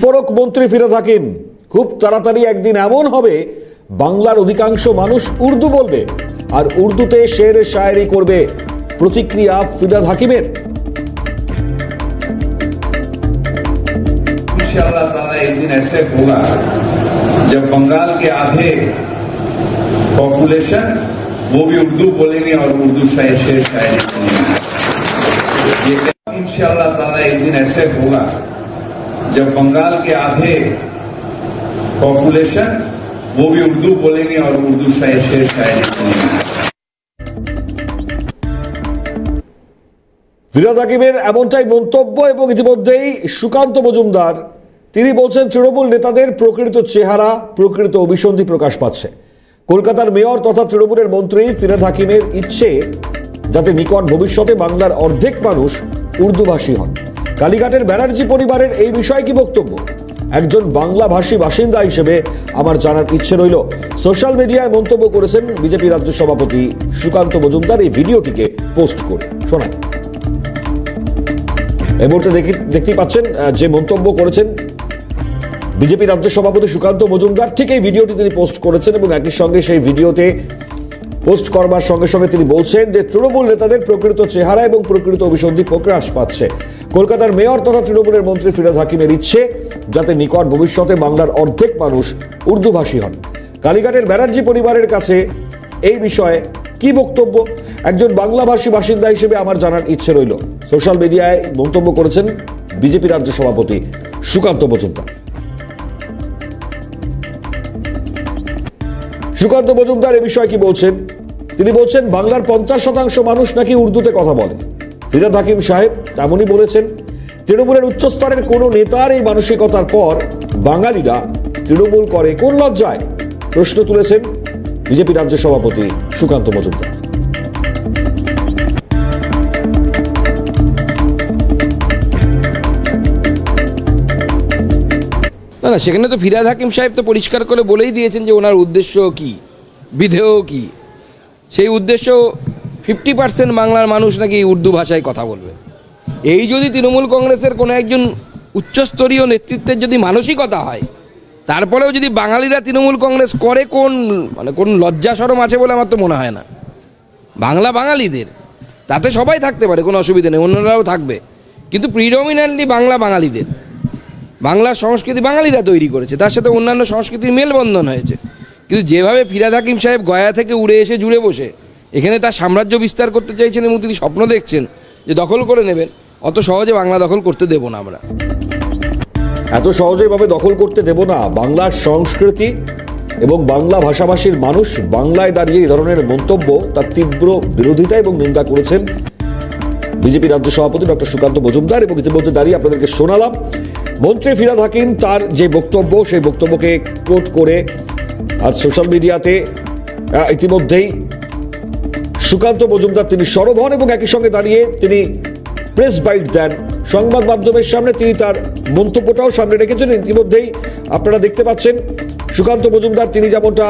বিস্ফোরক মন্ত্রী ফিরহাদ হাকিম, খুব তাড়াতাড়ি একদিন এমন হবে বাংলার অধিকাংশ মানুষ উর্দু বলবে আর উর্দুতে শের শায়েরি করবে। প্রতিক্রিয়া ফিরহাদ হাকিমের। इंशाअल्लाह ताला एक दिन ऐसे होगा जब बंगाल के आधे पॉपुलेशन वो भी उर्दू बोलेंगे और उर्दू शेर शायरी करेंगे। इंशाअल्लाह ताला एक दिन ऐसे होगा जब बंगाल के आधे पॉपुलेशन वो भी उर्दू बोलेंगे और उर्दू शेर शायरी करेंगे। ফিরহাদ হাকিমের এমনটাই মন্তব্য। এবং ইতিমধ্যেই সুকান্ত মজুমদার তিনি বলছেন তৃণমূল নেতাদের প্রকৃত চেহারা, প্রকৃত অভিসন্ধি প্রকাশ পাচ্ছে। কলকাতার মেয়র তথা তৃণমূলের মন্ত্রী ফিরহাদ হাকিমের ইচ্ছে যাতে নিকট ভবিষ্যতে বাংলার অর্ধেক মানুষ উর্দুভাষী হন। কালীঘাটের ব্যানার্জি পরিবারের এই বিষয়ে কি বক্তব্য? একজন বাংলাভাষী বাসিন্দা হিসেবে আমার জানার ইচ্ছে রইল। সোশ্যাল মিডিয়ায় মন্তব্য করেছেন বিজেপি রাজ্য সভাপতি সুকান্ত মজুমদার এই ভিডিওটিকে পোস্ট করে। শোনায় এই মুহূর্তে দেখতেই পাচ্ছেন যে মন্তব্য করেছেন বিজেপি রাজ্য সভাপতি সুকান্ত মজুমদার, ঠিক এই ভিডিওটি তিনি পোস্ট করেছেন এবং একই সঙ্গে সেই ভিডিওতে পোস্ট করবার সঙ্গে সঙ্গে তিনি বলছেন যে তৃণমূল নেতাদের প্রকৃত চেহারা এবং প্রকৃত অভিসন্ধি প্রকাশ পাচ্ছে। কলকাতার মেয়র তথা তৃণমূলের মন্ত্রী ফিরহাদ হাকিমের ইচ্ছে যাতে নিকট ভবিষ্যতে বাংলার অর্ধেক মানুষ উর্দুভাষী হন। কালীঘাটের ব্যানার্জি পরিবারের কাছে এই বিষয়ে কি বক্তব্য? একজন বাংলাভাষী বাসিন্দা হিসেবে আমার জানার ইচ্ছে রইল। সোশ্যাল মিডিয়ায় মন্তব্য করেছেন বিজেপি রাজ্য সভাপতি সুকান্ত মজুমদার। সুকান্ত মজুমদার এ বিষয়ে কি বলছেন? তিনি বলছেন বাংলার 50% মানুষ নাকি উর্দুতে কথা বলে। ফিরহাদ হাকিম সাহেব তেমনই বলেছেন। তৃণমূলের উচ্চস্তরের কোন নেতার এই মানসিকতার পর বাঙালিরা তৃণমূল করে কোন লজ্জায়? প্রশ্ন তুলেছেন বিজেপি রাজ্য সভাপতি সুকান্ত মজুমদার। না, সেখানে তো ফিরহাদ হাকিম সাহেব তো পরিষ্কার করে বলেই দিয়েছেন যে ওনার উদ্দেশ্য কি, বিধেয় কি। সেই উদ্দেশ্য 50% বাংলার মানুষ নাকি উর্দু ভাষায় কথা বলবে। এই যদি তৃণমূল কংগ্রেসের কোনো একজন উচ্চস্তরীয় নেতৃত্বের যদি মানসিকতা হয়, তারপরেও যদি বাঙালিরা তৃণমূল কংগ্রেস করে কোন লজ্জা শরম আছে বলে আমার তো মনে হয় না। বাংলা বাঙালিদের, তাতে সবাই থাকতে পারে, কোনো অসুবিধা নেই, অন্যরাও থাকবে, কিন্তু প্রিডমিনেন্টলি বাংলা বাঙালিদের। বাংলার সংস্কৃতি বাঙালিরা তৈরি করেছে, তার সাথে অন্যান্য সংস্কৃতির মেলবন্ধন হয়েছে। কিন্তু যেভাবে ফিরহাদ হাকিম সাহেব গয়া থেকে উড়ে এসে জুড়ে বসে এখানে তার সাম্রাজ্য বিস্তার করতে চাইছেন এবং তিনি স্বপ্ন দেখছেন যে দখল করে নেবেন, অত সহজে বাংলা দখল করতে দেব না আমরা। এত সহজে ভাবে দখল করতে দেব না। বাংলার সংস্কৃতি এবং বাংলা ভাষাভাষীর মানুষ বাংলায় দাঁড়িয়ে এই ধরনের মন্তব্য তার তীব্র বিরোধিতা এবং নিন্দা করেছেন বিজেপি রাজ্য সভাপতি ডক্টর সুকান্ত মজুমদার। এবং ইতিমধ্যে দাঁড়িয়ে আপনাদেরকে শোনালাম মন্ত্রী ফিরহাদ হাকিম তার যে বক্তব্য, সেই বক্তব্যকে কোট করে আজ সোশ্যাল মিডিয়াতে ইতিমধ্যেই সুকান্ত মজুমদার তিনি সরব হন এবং একই সঙ্গে দাঁড়িয়ে তিনি প্রেস বাইট দেন সংবাদ মাধ্যমের সামনে। তিনি তার মন্তব্যটাও সামনে রেখেছেন। ইতিমধ্যেই আপনারা দেখতে পাচ্ছেন সুকান্ত মজুমদার তিনি যেমনটা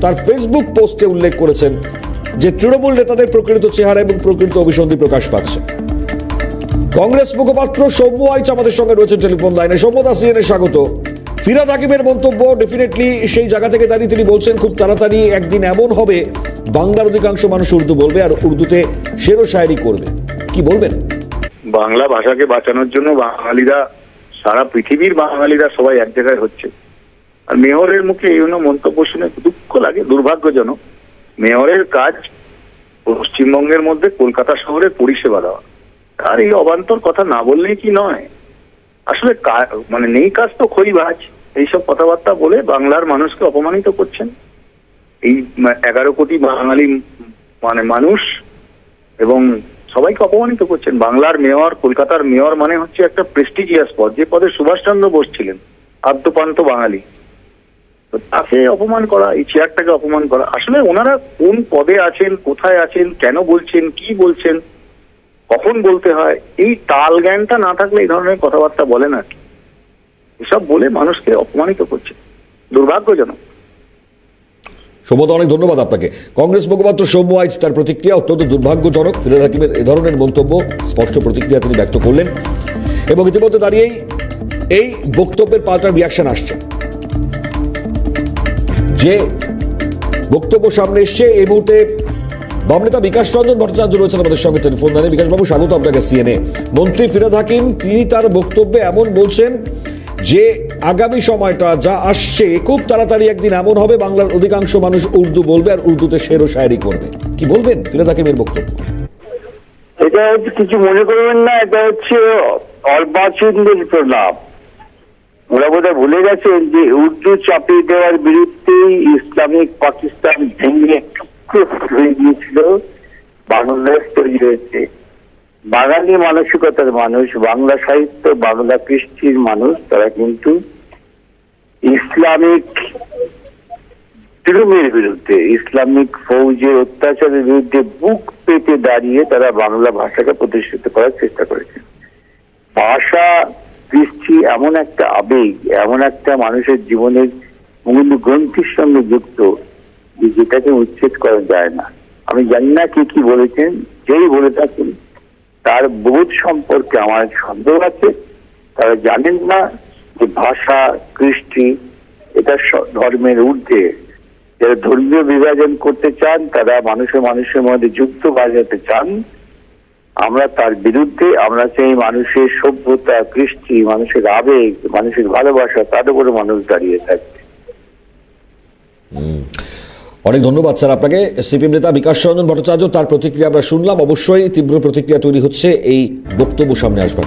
তার ফেসবুক পোস্টে উল্লেখ করেছেন যে তৃণমূল নেতাদের প্রকৃত চেহারা এবং প্রকৃত অভিসন্ধি প্রকাশ পাচ্ছে। কংগ্রেস মুখপাত্র সৌম্য আইচ আমাদের সঙ্গে রয়েছেন টেলিফোন লাইনে। সৌম্যদা, সিএনএ স্বাগত। ফিরহাদ হাকিমের মন্তব্য ডেফিনেটলি সেই জায়গা থেকে দাঁড়িয়ে তিনি বলছেন খুব তাড়াতাড়ি একদিন এমন হবে বাংলার অধিকাংশ মানুষ উর্দু বলবে আর উর্দুতে শের ও শায়েরি করবে। কি বলবেন? বাংলা ভাষাকে বাঁচানোর জন্য বাঙালিরা, সারা পৃথিবীর বাঙালিরা সবাই এক জায়গায় হচ্ছে। আর মেয়রের মুখে এই জন্য মন্তব্য শুনে দুঃখ লাগে, দুর্ভাগ্যজনক। মেয়রের কাজ পশ্চিমবঙ্গের মধ্যে কলকাতা শহরের পরিষেবা দেওয়া, আর এই অবান্তর কথা না বললেই কি নয়। আসলে মানে নেই কাজ তো খড়িবাজ, এইসব কথাবার্তা বলে বাংলার মানুষকে অপমানিত করছেন। এই 11 কোটি বাঙালি মানে মানুষ এবং সবাইকে অপমানিত করছেন। বাংলার মেয়র, কলকাতার মেয়র মানে হচ্ছে একটা প্রেস্টিজিয়াস পদ, যে পদে সুভাষচন্দ্র বোস ছিলেন, আদ্যপান্ত বাঙালি। তো তাকে অপমান করা, এই চেয়ারটাকে অপমান করা, আসলে ওনারা কোন পদে আছেন, কোথায় আছেন, কেন বলছেন, কি বলছেন, কখন বলতে হয়, এই তাল জ্ঞানটা না থাকলে এই ধরনের কথাবার্তা বলে না। এসব বলে মানুষকে অপমানিত করছে, দুর্ভাগ্যজনক। সৌম্যদা, অনেক ধন্যবাদ আপনাকে। কংগ্রেস মুখপাত্র সৌম্য আইচ তার প্রতিক্রিয়া অত্যন্ত দুর্ভাগ্যজনক। ফিরহাদ হাকিমের এ ধরনের মন্তব্য স্পষ্ট প্রতিক্রিয়া তিনি ব্যক্ত করলেন এবং ইতিমধ্যে দাঁড়িয়েই এই বক্তব্যের পাল্টা রিয়াকশন আসছে, যে বক্তব্য সামনে এসছে। এই মুহূর্তে বাম নেতা বিকাশ রঞ্জন ভট্টাচার্য রয়েছেন আমাদের সঙ্গে টেলিফোন লাইনে। বিকাশবাবু, স্বাগত আপনাকে সিএনএ। মন্ত্রী ফিরহাদ হাকিম তিনি তার বক্তব্যে এমন বলছেন যে আগামী সময়টা যা আসছে খুব তাড়াতাড়ি একদিন এমন হবে বাংলার অধিকাংশ মানুষ উর্দু বলবে আর উর্দুতে শের ও শায়েরি করবে। কি বলবেন ফিরহাদ হাকিমের বক্তব্য? এটা হচ্ছে, কিছু মনে করবেন না, এটা হচ্ছে অর্বাচীনদের প্রলাপ। ওরা বোধহয় ভুলে গেছেন যে উর্দু চাপিয়ে দেওয়ার বিরুদ্ধেই ইসলামিক পাকিস্তান ভেঙে টুকরো হয়ে গিয়েছিল, বাংলাদেশ তৈরি হয়েছে। বাঙালি মানসিকতার মানুষ, বাংলা সাহিত্য, বাংলা কৃষ্টির মানুষ, তারা কিন্তু ইসলামিক জুলুমের বিরুদ্ধে, ইসলামিক ফৌজের অত্যাচারের বিরুদ্ধে বুক পেতে দাঁড়িয়ে তারা বাংলা ভাষাকে প্রতিষ্ঠিত করার চেষ্টা করেছে। ভাষা কৃষ্টি এমন একটা আবেগ, এমন একটা মানুষের জীবনের মূল গ্রন্থির সঙ্গে যুক্ত, যেটাকে উচ্ছেদ করা যায় না। আমি জানি না কে কি বলেছেন, যেই বলে থাকেন তার বোধ সম্পর্কে আমার সন্দেহ আছে। তারা জানেন না যে ভাষা কৃষ্টি এটা ধর্মের ঊর্ধ্বে। যারা ধর্মীয় বিভাজন করতে চান, তারা মানুষের মধ্যে যুক্ত বাজাতে চান, আমরা তার বিরুদ্ধে। আমরা চাই মানুষের সভ্যতা, কৃষ্টি, মানুষের আবেগ, মানুষের ভালোবাসা, তার উপরে মানুষ দাঁড়িয়ে থাকবে। অনেক ধন্যবাদ স্যার আপনাকে। সিপিএম নেতা বিকাশ রঞ্জন ভট্টাচার্য, তার প্রতিক্রিয়া আমরা শুনলাম। অবশ্যই তীব্র প্রতিক্রিয়া তৈরি হচ্ছে এই বক্তব্য সামনে আসবার।